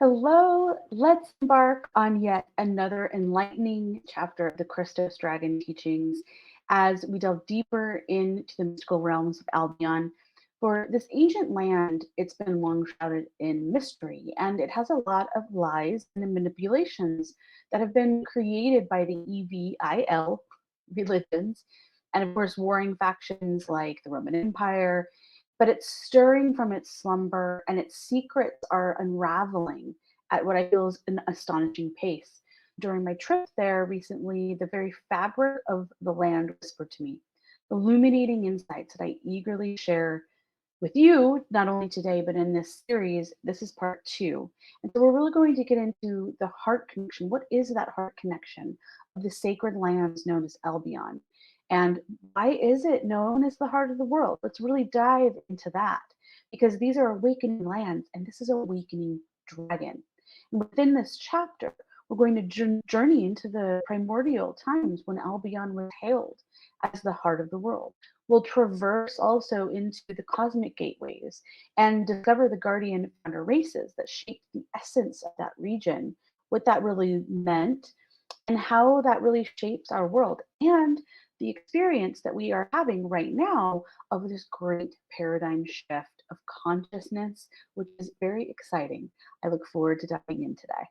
Hello, let's embark on yet another enlightening chapter of the Christos Dragon teachings as we delve deeper into the mystical realms of Albion. For this ancient land, it's been long shrouded in mystery, and it has a lot of lies and manipulations that have been created by the EVIL religions, and of course, warring factions like the Roman Empire, but it's stirring from its slumber and its secrets are unraveling at what I feel is an astonishing pace. During my trip there recently, the very fabric of the land whispered to me, illuminating insights that I eagerly share with you, not only today, but in this series. This is part two. And so we're really going to get into the heart connection. What is that heart connection of the sacred lands known as Albion? And why is it known as the heart of the world? Let's really dive into that because these are awakening lands and this is an awakening dragon. And within this chapter, we're going to journey into the primordial times when Albion was hailed as the heart of the world. We'll traverse also into the cosmic gateways and discover the guardian founder races that shaped the essence of that region, what that really meant, and how that really shapes our world and the experience that we are having right now of this great paradigm shift of consciousness, which is very exciting. I look forward to diving in today.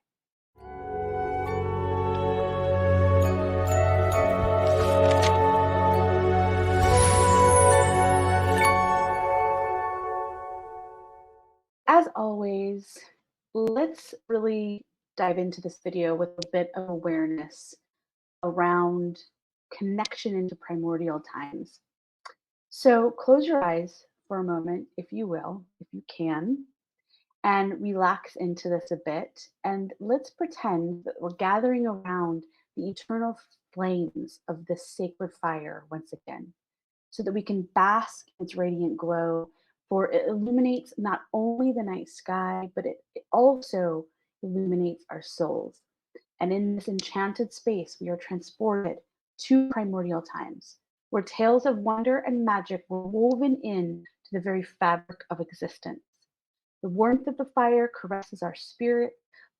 As always, let's really dive into this video with a bit of awareness around connection into primordial times. So close your eyes for a moment, if you will, if you can, and relax into this a bit. And let's pretend that we're gathering around the eternal flames of this sacred fire once again, so that we can bask in its radiant glow. For it illuminates not only the night sky, but it also illuminates our souls. And in this enchanted space, we are transported to primordial times, where tales of wonder and magic were woven in to the very fabric of existence. The warmth of the fire caresses our spirit,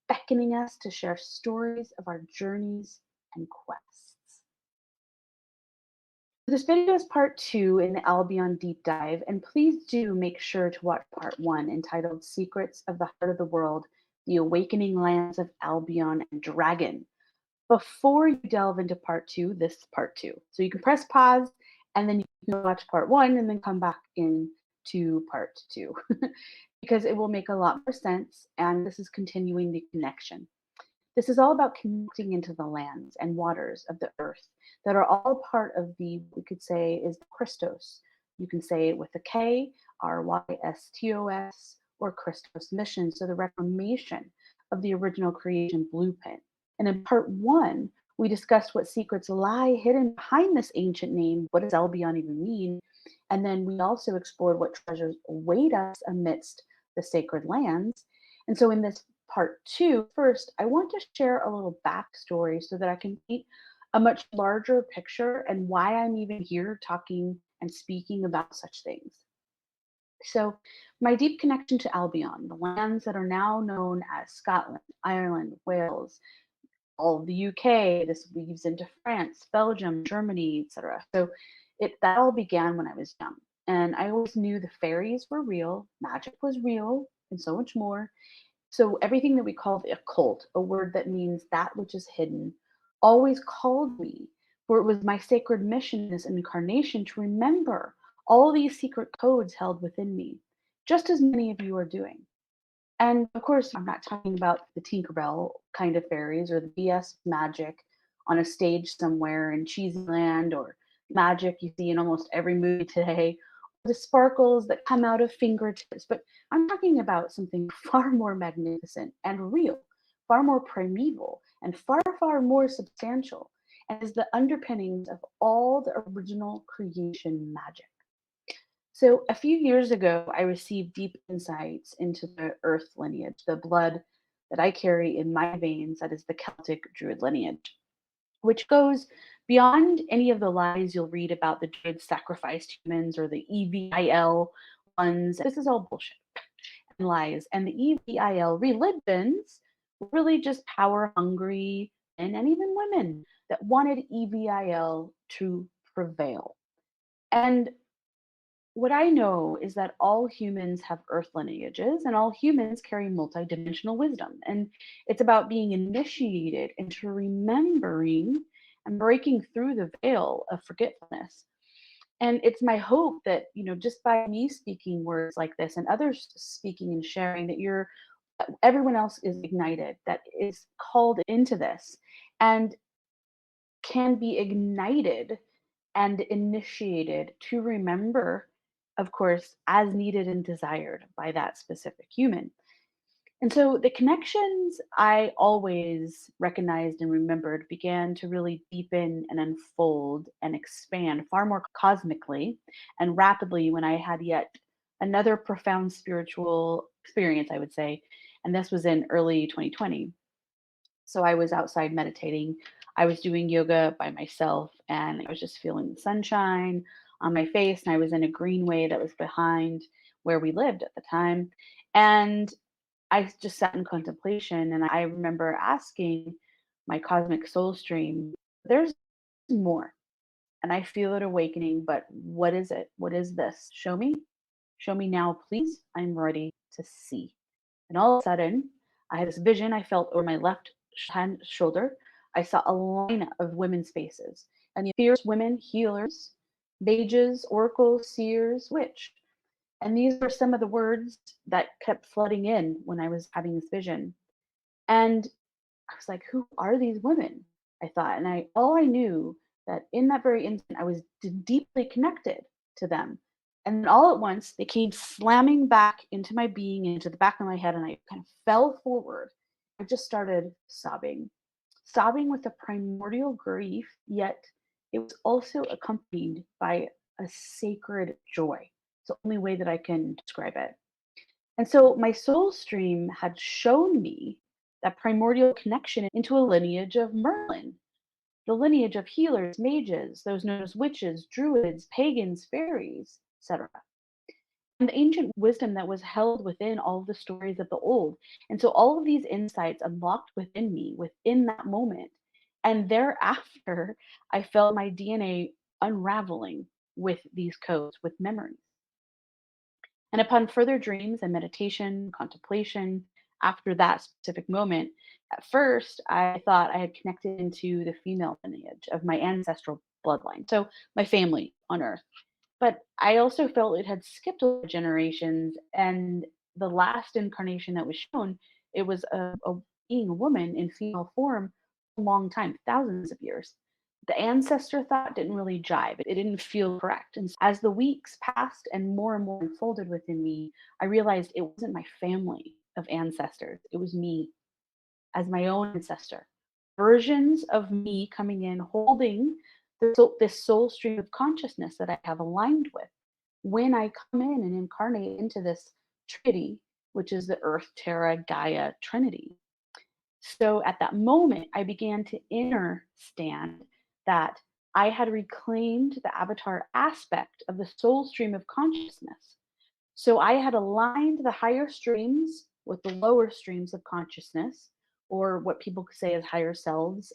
beckoning us to share stories of our journeys and quests. This video is part two in the Albion deep dive, and please do make sure to watch part one entitled Secrets of the Heart of the World, the Awakening Lands of Albion and Dragon, before you delve into part two. This is part two. So you can press pause and then you can watch part one and then come back in to part two because it will make a lot more sense. And this is continuing the connection. This is all about connecting into the lands and waters of the earth that are all part of the, we could say, is the Christos. You can say it with a K, RYSTOS, or Christos mission. So the reformation of the original creation blueprint. And in part one, we discussed what secrets lie hidden behind this ancient name. What does Albion even mean? And then we also explored what treasures await us amidst the sacred lands. And so in this part two, first, I want to share a little backstory so that I can paint a much larger picture and why I'm even here talking and speaking about such things. So, my deep connection to Albion, the lands that are now known as Scotland, Ireland, Wales, all of the UK, this weaves into France, Belgium, Germany, etc. So, that all began when I was young. And I always knew the fairies were real, magic was real, and so much more. So everything that we call the occult, a word that means that which is hidden, always called me, for it was my sacred mission in this incarnation to remember all these secret codes held within me, just as many of you are doing. And of course, I'm not talking about the Tinkerbell kind of fairies or the BS magic on a stage somewhere in cheesy land or magic you see in almost every movie today, the sparkles that come out of fingertips. But I'm talking about something far more magnificent and real, far more primeval, and far, far more substantial, and is the underpinnings of all the original creation magic. So, a few years ago, I received deep insights into the earth lineage, the blood that I carry in my veins, that is the Celtic Druid lineage, which goes beyond any of the lies you'll read about the Druids sacrificed humans or the EVIL ones. This is all bullshit. and lies. And the EVIL religions were really just power hungry men and even women that wanted EVIL to prevail. And what I know is that all humans have earth lineages and all humans carry multidimensional wisdom. And it's about being initiated into remembering and breaking through the veil of forgetfulness. And it's my hope that, just by me speaking words like this and others speaking and sharing, that everyone else is ignited, that is called into this and can be ignited and initiated to remember, of course, as needed and desired by that specific human. And so the connections I always recognized and remembered began to really deepen and unfold and expand far more cosmically and rapidly when I had yet another profound spiritual experience, I would say. And this was in early 2020. So I was outside meditating. I was doing yoga by myself and I was just feeling the sunshine on my face. And I was in a greenway that was behind where we lived at the time. And I just sat in contemplation. And I remember asking my cosmic soul stream, there's more. And I feel it awakening, but what is it? What is this? Show me. Show me now, please. I'm ready to see. And all of a sudden, I had this vision I felt over my left hand shoulder. I saw a line of women's faces, and the fierce women, healers, mages, oracles, seers, witch. And these were some of the words that kept flooding in when I was having this vision. And I was like, who are these women? I thought, and all I knew that in that very instant, I was deeply connected to them. And then all at once, they came slamming back into my being, into the back of my head, and I kind of fell forward. I just started sobbing, sobbing with a primordial grief, yet it was also accompanied by a sacred joy. It's the only way that I can describe it. And so my soul stream had shown me that primordial connection into a lineage of Merlin, the lineage of healers, mages, those known as witches, druids, pagans, fairies, etc. And the ancient wisdom that was held within all of the stories of the old. And so all of these insights unlocked within me within that moment. And thereafter, I felt my DNA unraveling with these codes, with memories. And upon further dreams and meditation, contemplation, after that specific moment, at first I thought I had connected into the female lineage of my ancestral bloodline, so my family on Earth. But I also felt it had skipped a lot of generations, and the last incarnation that was shown, it was being a woman in female form a long time, thousands of years. The ancestor thought didn't really jive. It didn't feel correct. And as the weeks passed and more unfolded within me, I realized it wasn't my family of ancestors. It was me as my own ancestor. Versions of me coming in, holding this soul stream of consciousness that I have aligned with. When I come in and incarnate into this trinity, which is the Earth, Terra, Gaia Trinity. So at that moment, I began to understand that I had reclaimed the avatar aspect of the soul stream of consciousness. So I had aligned the higher streams with the lower streams of consciousness, or what people say as higher selves,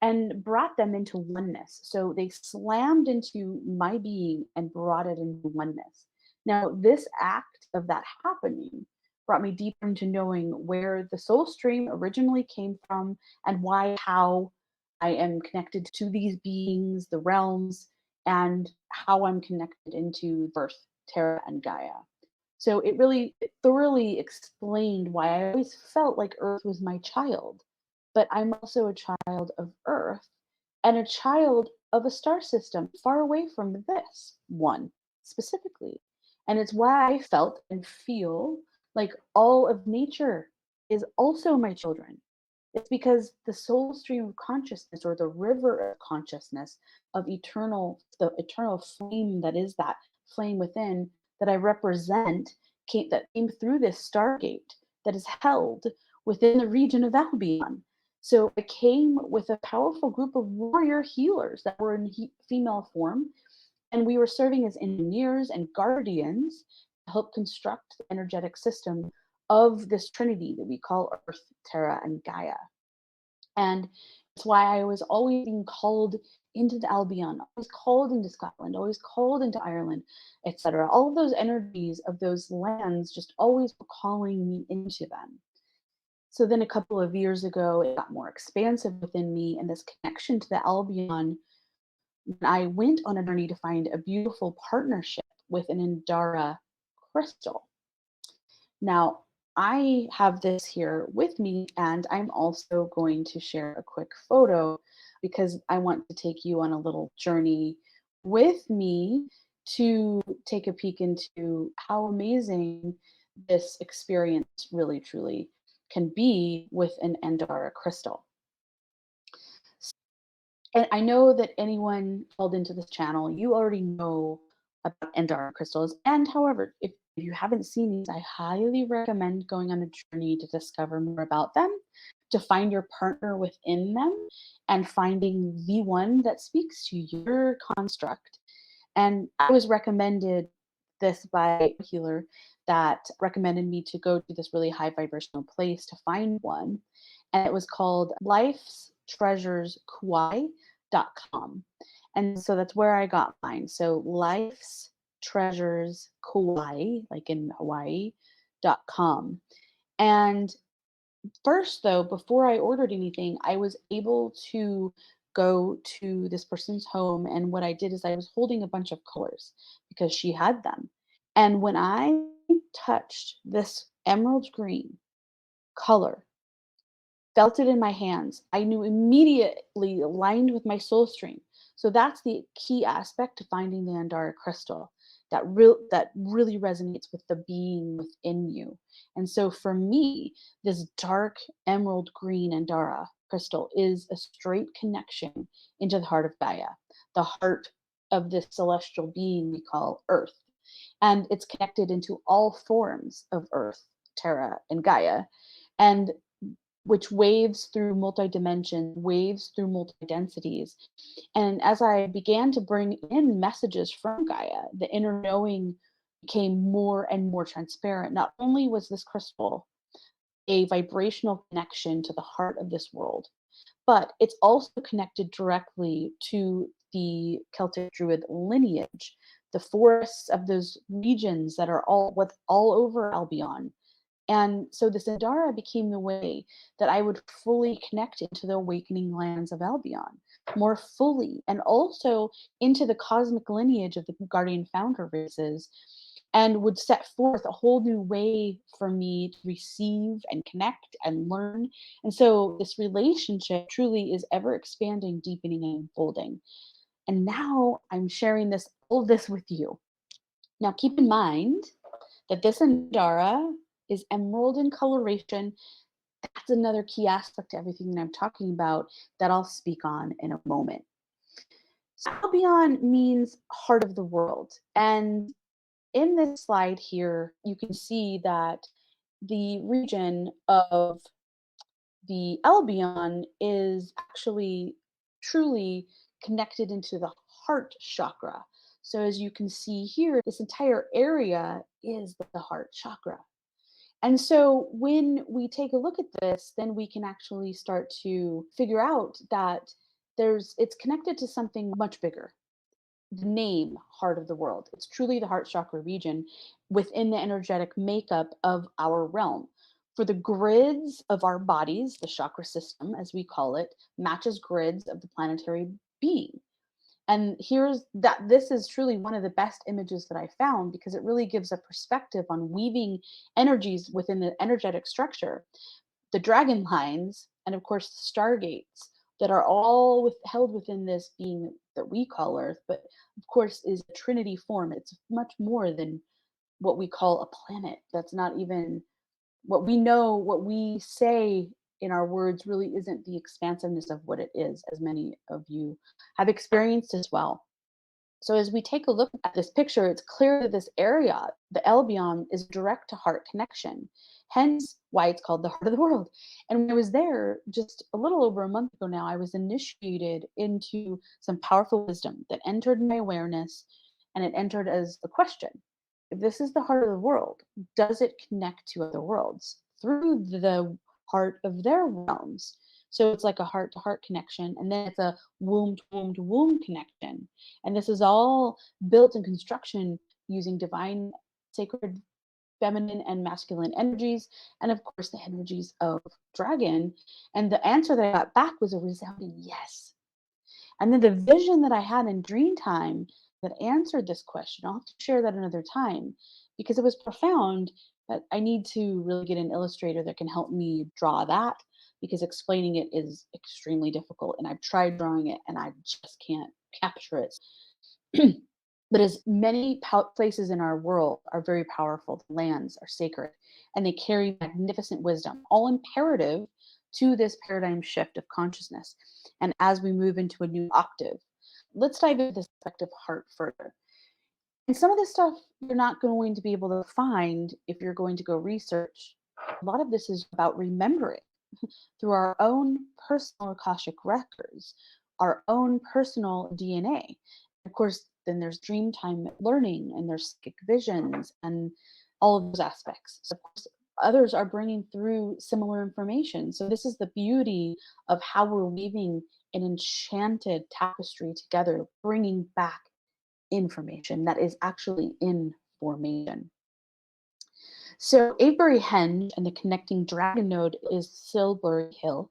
and brought them into oneness. So they slammed into my being and brought it into oneness. Now, this act of that happening brought me deeper into knowing where the soul stream originally came from and why, how I am connected to these beings, the realms, and how I'm connected into Earth, Terra, and Gaia. So it thoroughly explained why I always felt like Earth was my child, but I'm also a child of Earth and a child of a star system far away from this one specifically. And it's why I felt and feel like all of nature is also my children. It's because the soul stream of consciousness, or the river of consciousness of the eternal flame that is that flame within that I represent, that came through this stargate that is held within the region of Albion. So I came with a powerful group of warrior healers that were in female form, and we were serving as engineers and guardians to help construct the energetic system of this trinity that we call Earth, Terra, and Gaia. And it's why I was always being called into the Albion, always called into Scotland, always called into Ireland, etc. All of those energies of those lands just always were calling me into them. So then a couple of years ago, it got more expansive within me, and this connection to the Albion, when I went on a journey to find a beautiful partnership with an Indara crystal. Now, I have this here with me, and I'm also going to share a quick photo because I want to take you on a little journey with me to take a peek into how amazing this experience really truly can be with an Andara crystal. And I know that anyone called into this channel, you already know about Andara crystals. And however, if you haven't seen these, I highly recommend going on a journey to discover more about them, to find your partner within them, and finding the one that speaks to your construct. And I was recommended this by a healer that recommended me to go to this really high vibrational place to find one. And it was called Life's Treasures Kauai.com. And so that's where I got mine. So Life's Treasures Kauai, like in Hawaii.com. And first, though, before I ordered anything, I was able to go to this person's home. And what I did is I was holding a bunch of colors because she had them. And when I touched this emerald green color, felt it in my hands, I knew immediately aligned with my soul stream. So that's the key aspect to finding the Andara crystal that really resonates with the being within you. And so for me, this dark emerald green Andara crystal is a straight connection into the heart of Gaia, the heart of this celestial being we call Earth. And it's connected into all forms of Earth, Terra, and Gaia. And which waves through multi-dimensions, waves through multi-densities. And as I began to bring in messages from Gaia, the inner knowing became more and more transparent. Not only was this crystal a vibrational connection to the heart of this world, but it's also connected directly to the Celtic Druid lineage, the forests of those regions that are all over Albion. And so this Adara became the way that I would fully connect into the awakening lands of Albion more fully, and also into the cosmic lineage of the guardian founder races, and would set forth a whole new way for me to receive and connect and learn. And so this relationship truly is ever expanding, deepening, and unfolding. And now I'm sharing all this with you. Now keep in mind that this Andara is emerald in coloration. That's another key aspect to everything that I'm talking about that I'll speak on in a moment. So Albion means heart of the world. And in this slide here, you can see that the region of the Albion is actually truly connected into the heart chakra. So as you can see here, this entire area is the heart chakra. And so when we take a look at this, then we can actually start to figure out that it's connected to something much bigger. The name heart of the world. It's truly the heart chakra region within the energetic makeup of our realm. For the grids of our bodies, the chakra system, as we call it, matches grids of the planetary being. And this is truly one of the best images that I found because it really gives a perspective on weaving energies within the energetic structure, the dragon lines, and of course the stargates that are all held within this being that we call Earth, but of course is a trinity form. It's much more than what we call a planet. That's not even what we know, what we say in our words really isn't the expansiveness of what it is, as many of you have experienced as well. So as we take a look at this picture, it's clear that this area, the Albion, is direct to heart connection, hence why it's called the heart of the world. And when I was there just a little over a month ago now, I was initiated into some powerful wisdom that entered my awareness, and it entered as a question. if this is the heart of the world, does it connect to other worlds through the heart of their realms? So it's like a heart to heart connection, and then it's a womb to womb to womb connection. And this is all built in construction using divine, sacred, feminine, and masculine energies, and of course, the energies of dragon. And the answer that I got back was a resounding yes. And then the vision that I had in dream time that answered this question, I'll have to share that another time because it was profound. But I need to really get an illustrator that can help me draw that because explaining it is extremely difficult. And I've tried drawing it and I just can't capture it. But as many places in our world are very powerful, the lands are sacred, and they carry magnificent wisdom, all imperative to this paradigm shift of consciousness. And as we move into a new octave, let's dive into this aspect of heart further. And some of this stuff you're not going to be able to find if you're going to go research. A lot of this is about remembering through our own personal Akashic records, our own personal DNA. Of course, then there's dream time learning and there's psychic visions and all of those aspects. So of course, others are bringing through similar information. So this is the beauty of how we're weaving an enchanted tapestry together, bringing back information that is actually in formation. So Avebury Henge and the connecting dragon node is Silbury Hill,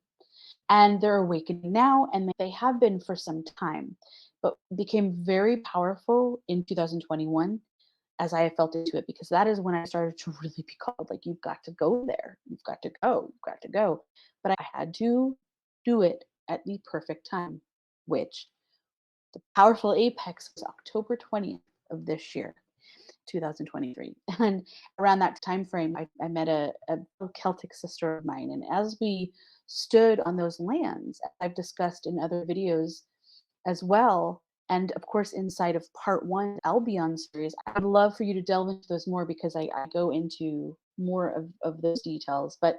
and they're awakening now, and they have been for some time, but became very powerful in 2021 as I felt into it, because that is when I started to really be called, like, you've got to go there, you've got to go, you've got to go. But I had to do it at the perfect time, which the powerful apex was October 20th of this year. 2023. And around that time frame, I met a Celtic sister of mine. And as we stood on those lands, I've discussed in other videos as well, and of course, inside of part one, Albion series, I would love for you to delve into those more because I go into more of those details. But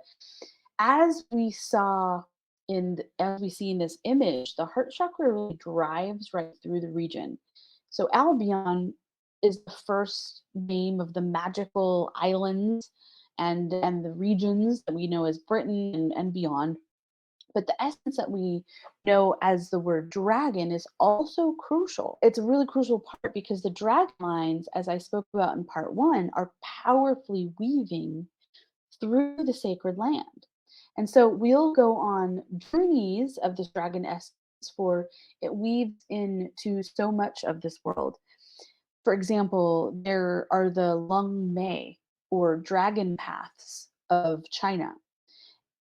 as we saw as we see in this image, the heart chakra really drives right through the region. So Albion is the first name of the magical islands and the regions that we know as Britain and beyond. But the essence that we know as the word dragon is also crucial. It's a really crucial part because the dragon lines, as I spoke about in part one, are powerfully weaving through the sacred land. And so we'll go on journeys of this dragon essence, for it weaves into so much of this world. For example, there are the Lung Mei or dragon paths of China.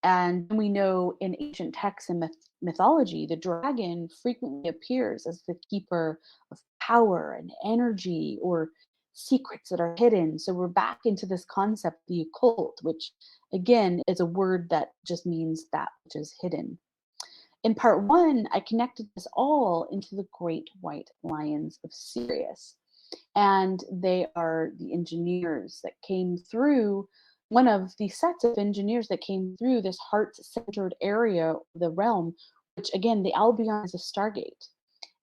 And we know in ancient texts and mythology, the dragon frequently appears as the keeper of power and energy or secrets that are hidden. So we're back into this concept, the occult, which again is a word that just means that which is hidden. In part one, I connected this all into the great white lions of Sirius. And they are the engineers that came through, one of the sets of engineers that came through this heart-centered area of the realm, which again, the Albion is a stargate.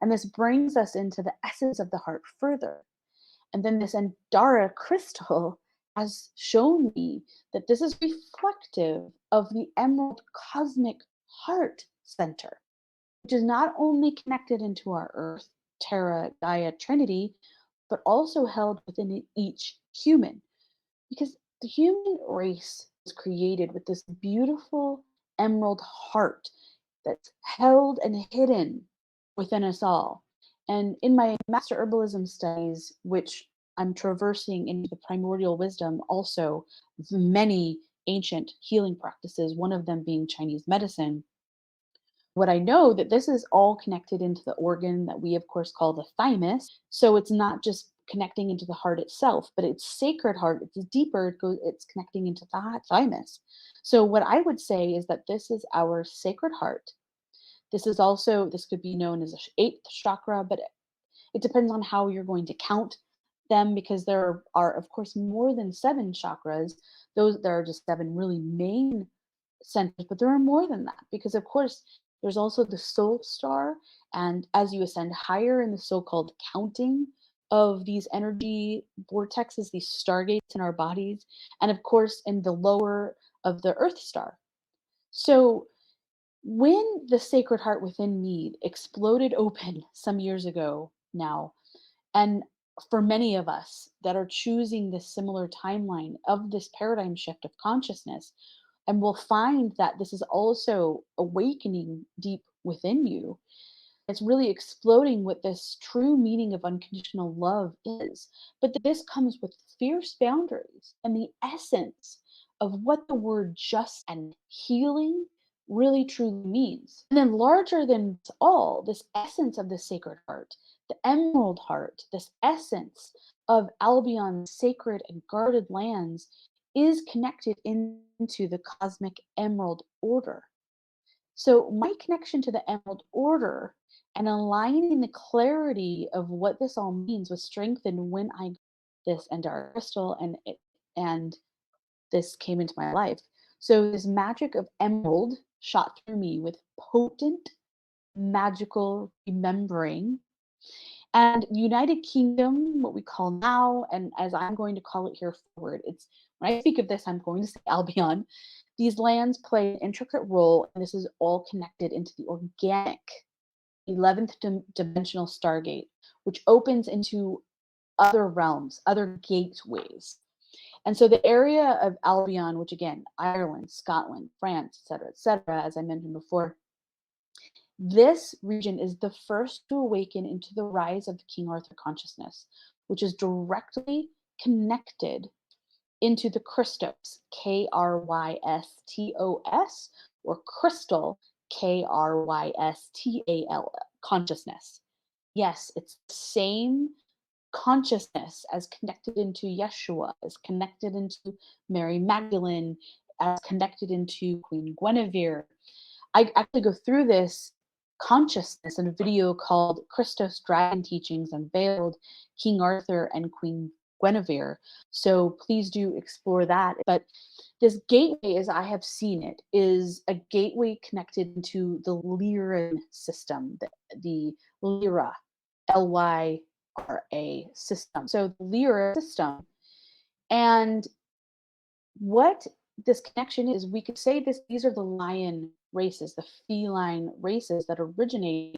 And this brings us into the essence of the heart further. And then this Andara crystal has shown me that this is reflective of the emerald cosmic heart center, which is not only connected into our earth, Terra, Gaia, Trinity, but also held within each human. Because the human race was created with this beautiful emerald heart that's held and hidden within us all. And in my master herbalism studies, which I'm traversing into the primordial wisdom, also many ancient healing practices, one of them being Chinese medicine, what I know that this is all connected into the organ that we of course call the thymus. So it's not just connecting into the heart itself, but it's sacred heart. It's deeper. It's connecting into the thymus. So what I would say is that this is our sacred heart. This is also, this could be known as a eighth chakra, but it depends on how you're going to count them, because there are of course more than seven chakras. Those, there are just seven really main centers, but there are more than that, because of course there's also the soul star. And as you ascend higher in the so-called counting of these energy vortexes, these stargates in our bodies, and of course, in the lower of the Earth star. So, when the Sacred Heart within me exploded open some years ago now, and for many of us that are choosing this similar timeline of this paradigm shift of consciousness, and we'll find that this is also awakening deep within you. It's really exploding what this true meaning of unconditional love is. But this comes with fierce boundaries and the essence of what the word just and healing really truly means. And then, larger than all, this essence of the Sacred Heart, the Emerald Heart, this essence of Albion's sacred and guarded lands is connected into the cosmic Emerald Order. So, my connection to the Emerald Order and aligning the clarity of what this all means was strengthened when I got this Endar crystal and this came into my life. So, this magic of emerald shot through me with potent magical remembering, and United Kingdom, what we call now, and as I'm going to call it here forward, it's when I speak of this, I'm going to say Albion. These lands play an intricate role, and this is all connected into the organic 11th dimensional stargate, which opens into other realms, other gateways. And so the area of Albion, which again, Ireland, Scotland, France, et cetera, as I mentioned before, this region is the first to awaken into the rise of the King Arthur consciousness, which is directly connected into the Christos, Krystos, or crystal, Krystal, consciousness. Yes, it's the same consciousness as connected into Yeshua, as connected into Mary Magdalene, as connected into Queen Guinevere. I actually go through this consciousness in a video called Christos Dragon Teachings Unveiled, King Arthur and Queen Guinevere. So please do explore that. But this gateway, as I have seen it, is a gateway connected to the Lyran system, the Lyra, Lyra system. So the Lyra system. And what this connection is, we could say these are the lion races, the feline races that originate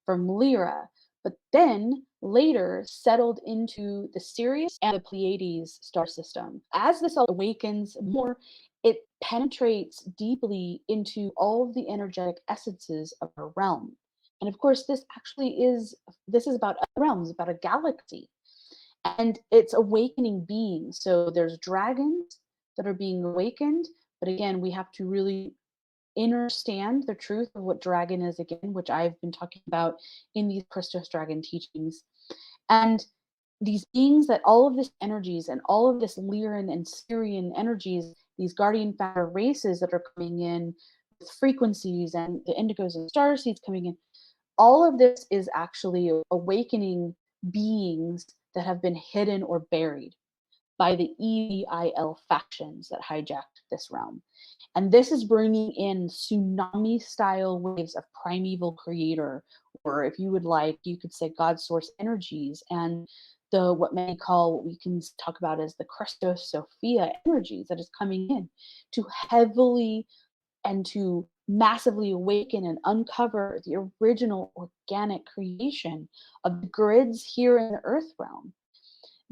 from Lyra, but then later settled into the Sirius and the Pleiades star system. As this all awakens more, it penetrates deeply into all of the energetic essences of our realm. And of course, this is about other realms, about a galaxy. And it's awakening beings. So there's dragons that are being awakened, but again, we have to really understand the truth of what dragon is again, which I've been talking about in these Christos Dragon teachings. And these beings that all of this energies and all of this Lyran and Syrian energies, these guardian founder races that are coming in with frequencies and the indigos and star seeds coming in, all of this is actually awakening beings that have been hidden or buried by the EVIL factions that hijacked this realm. And this is bringing in tsunami style waves of primeval creator, or if you would like, you could say God source energies, and the what many call, what we can talk about as the Christos Sophia energies that is coming in to heavily and to massively awaken and uncover the original organic creation of the grids here in the earth realm.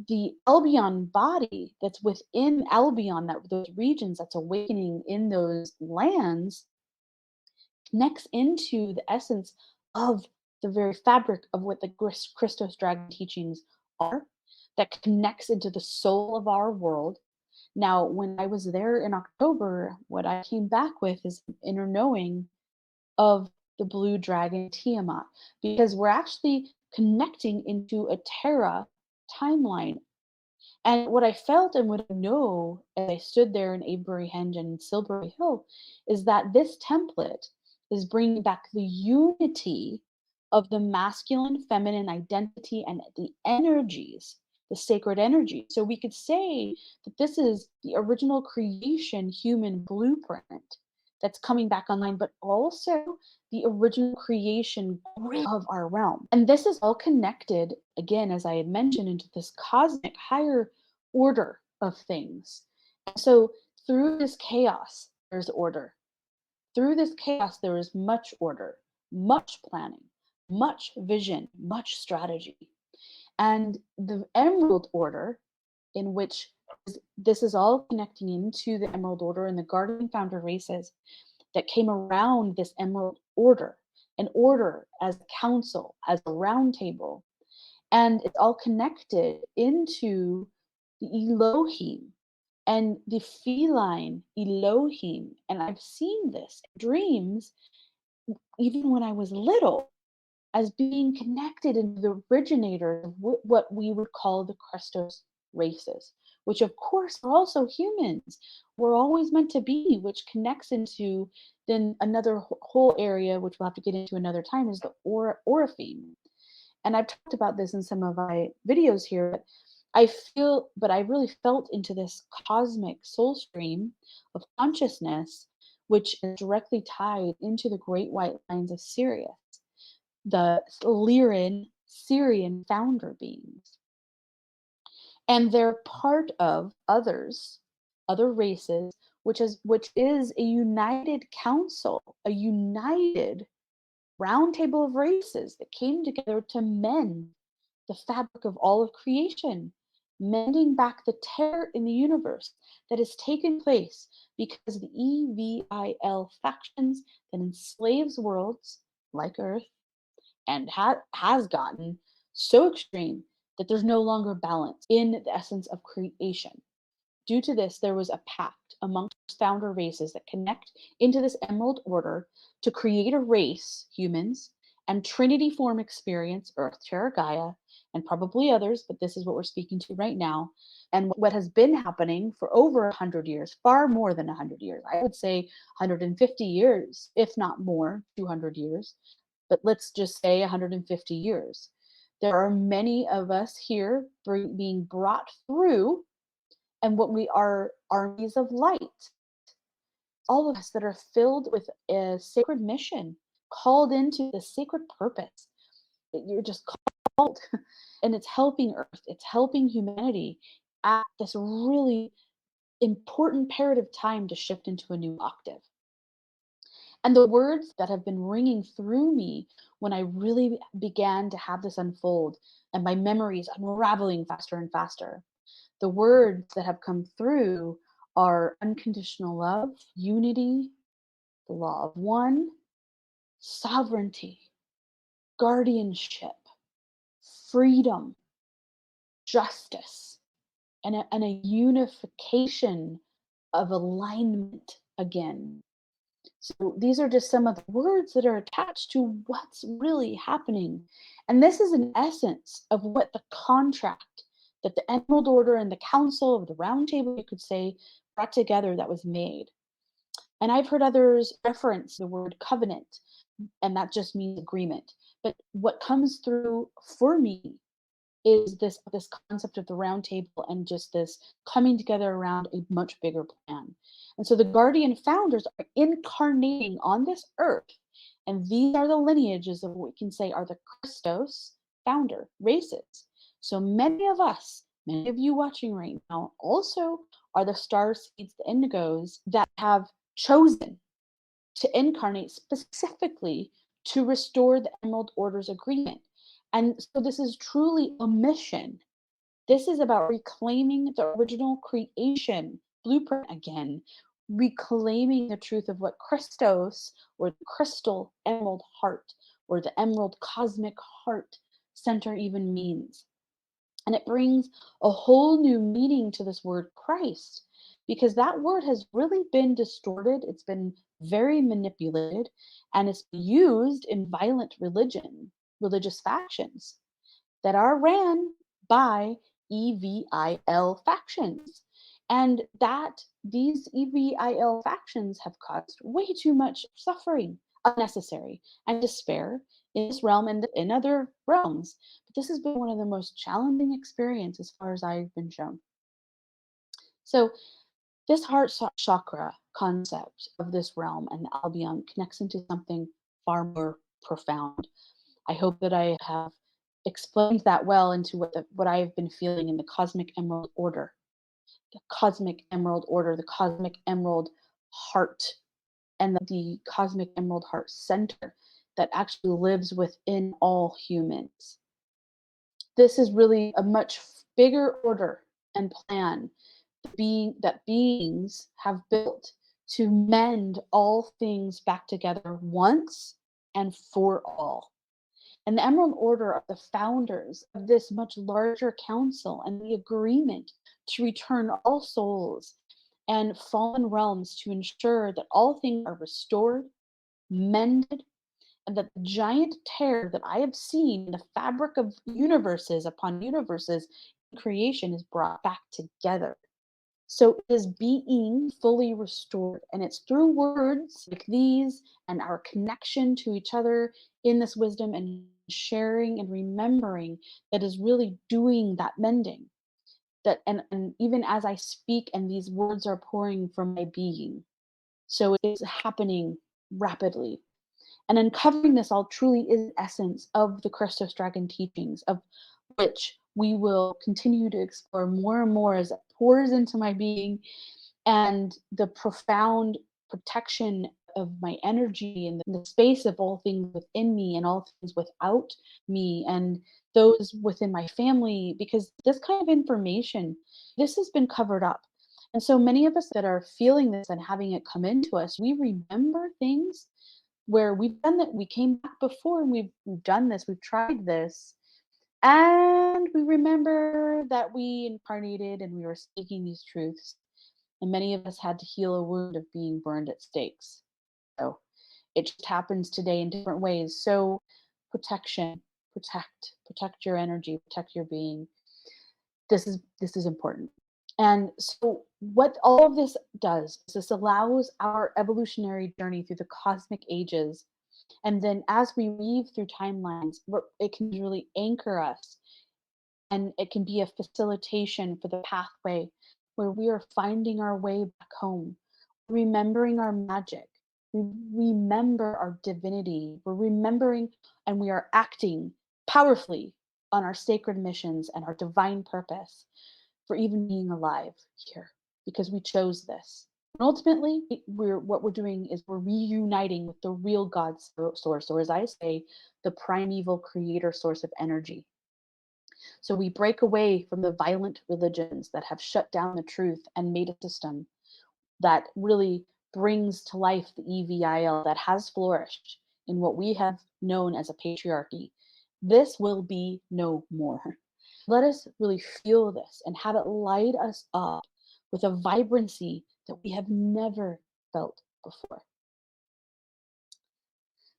The Albion body that's within Albion, that those regions that's awakening in those lands, connects into the essence of the very fabric of what the Christos Dragon teachings are, that connects into the soul of our world. Now, when I was there in October, what I came back with is an inner knowing of the blue dragon Tiamat, because we're actually connecting into a Terra timeline. And what I felt and what I know as I stood there in Avebury Henge and Silbury Hill is that this template is bringing back the unity of the masculine, feminine identity and the energies, the sacred energy. So we could say that this is the original creation human blueprint that's coming back online, but also the original creation of our realm. And this is all connected, again, as I had mentioned, into this cosmic higher order of things. And so through this chaos, there's order. Through this chaos, there is much order, much planning, much vision, much strategy. And the Emerald Order, in which this is all connecting into the Emerald Order and the Guardian Founder races that came around this Emerald Order, an order as a council, as a round table. And it's all connected into the Elohim and the feline Elohim. And I've seen this in dreams even when I was little as being connected into the originator of what we would call the Christos races, which of course are also humans. We're always meant to be, which connects into then another whole area, which we'll have to get into another time, is the Orifeme. And I've talked about this in some of my videos here, but I really felt into this cosmic soul stream of consciousness, which is directly tied into the great white lines of Sirius, the Lyran Syrian founder beings. And they're part of other races, which is a united council, a united round table of races that came together to mend the fabric of all of creation, mending back the tear in the universe that has taken place because the EVIL factions that enslaves worlds like Earth and has gotten so extreme that there's no longer balance in the essence of creation. Due to this, there was a pact amongst founder races that connect into this Emerald Order to create a race, humans, and Trinity form experience, Earth, Terra, Gaia, and probably others, but this is what we're speaking to right now. And what has been happening for over 100 years, far more than 100 years, I would say 150 years, if not more, 200 years, but let's just say 150 years. There are many of us here being brought through, and what we are armies of light, all of us that are filled with a sacred mission, called into the sacred purpose. You're just called, and it's helping Earth, it's helping humanity at this really important imperative time to shift into a new octave. And the words that have been ringing through me when I really began to have this unfold and my memories unraveling faster and faster, the words that have come through are unconditional love, unity, the law of one, sovereignty, guardianship, freedom, justice, and a unification of alignment again. So these are just some of the words that are attached to what's really happening. And this is an essence of what the contract that the Emerald Order and the Council of the Round Table, you could say, brought together that was made. And I've heard others reference the word covenant, and that just means agreement. But what comes through for me is this concept of the round table and just this coming together around a much bigger plan. And so the guardian founders are incarnating on this earth, and these are the lineages of what we can say are the Christos founder races. So many of us, many of you watching right now, also are the star seeds, the indigos that have chosen to incarnate specifically to restore the Emerald Order's agreement. And so this is truly a mission. This is about reclaiming the original creation blueprint again, reclaiming the truth of what Christos, or the crystal emerald heart, or the emerald cosmic heart center even means. And it brings a whole new meaning to this word Christ, because that word has really been distorted. It's been very manipulated, and it's used in violent religious factions that are ran by EVIL factions. And that these EVIL factions have caused way too much suffering, unnecessary, and despair in this realm and in other realms. But this has been one of the most challenging experiences as far as I've been shown. So this heart chakra concept of this realm and the Albion connects into something far more profound. I hope that I have explained that well into what I have been feeling in the cosmic emerald order, the cosmic emerald order, the cosmic emerald heart, and the cosmic emerald heart center that actually lives within all humans. This is really a much bigger order and plan beings have built to mend all things back together once and for all. And the Emerald Order are the founders of this much larger council and the agreement to return all souls and fallen realms to ensure that all things are restored, mended, and that the giant tear that I have seen in the fabric of universes upon universes in creation is brought back together. So it is being fully restored. And it's through words like these and our connection to each other in this wisdom and sharing and remembering that is really doing that mending. That and even as I speak and these words are pouring from my being. So it is happening rapidly. And uncovering this all truly is the essence of the Christos Dragon teachings, of which we will continue to explore more and more as it pours into my being and the profound protection of my energy and the space of all things within me and all things without me and those within my family, because this kind of information, this has been covered up. And so many of us that are feeling this and having it come into us, we remember things where we've done that, we came back before and we've done this, we've tried this, and we remember that we incarnated and we were speaking these truths, and many of us had to heal a wound of being burned at stakes. So it just happens today in different ways. So protection, protect your energy, protect your being. This is important. And so what all of this does is this allows our evolutionary journey through the cosmic ages, and then as we weave through timelines, it can really anchor us and it can be a facilitation for the pathway where we are finding our way back home, remembering our magic, we remember our divinity, we're remembering and we are acting powerfully on our sacred missions and our divine purpose for even being alive here because we chose this. And ultimately, what we're doing is we're reuniting with the real God source, or as I say, the primeval creator source of energy. So we break away from the violent religions that have shut down the truth and made a system that really brings to life the EVIL that has flourished in what we have known as a patriarchy. This will be no more. Let us really feel this and have it light us up with a vibrancy that we have never felt before.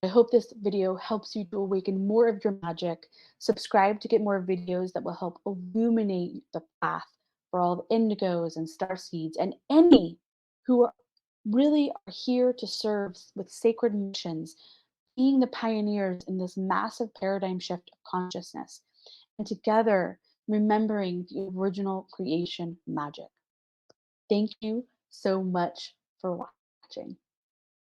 I hope this video helps you to awaken more of your magic. Subscribe to get more videos that will help illuminate the path for all the indigos and star seeds and any who really are here to serve with sacred missions, being the pioneers in this massive paradigm shift of consciousness, and together remembering the original creation magic. Thank you so much for watching.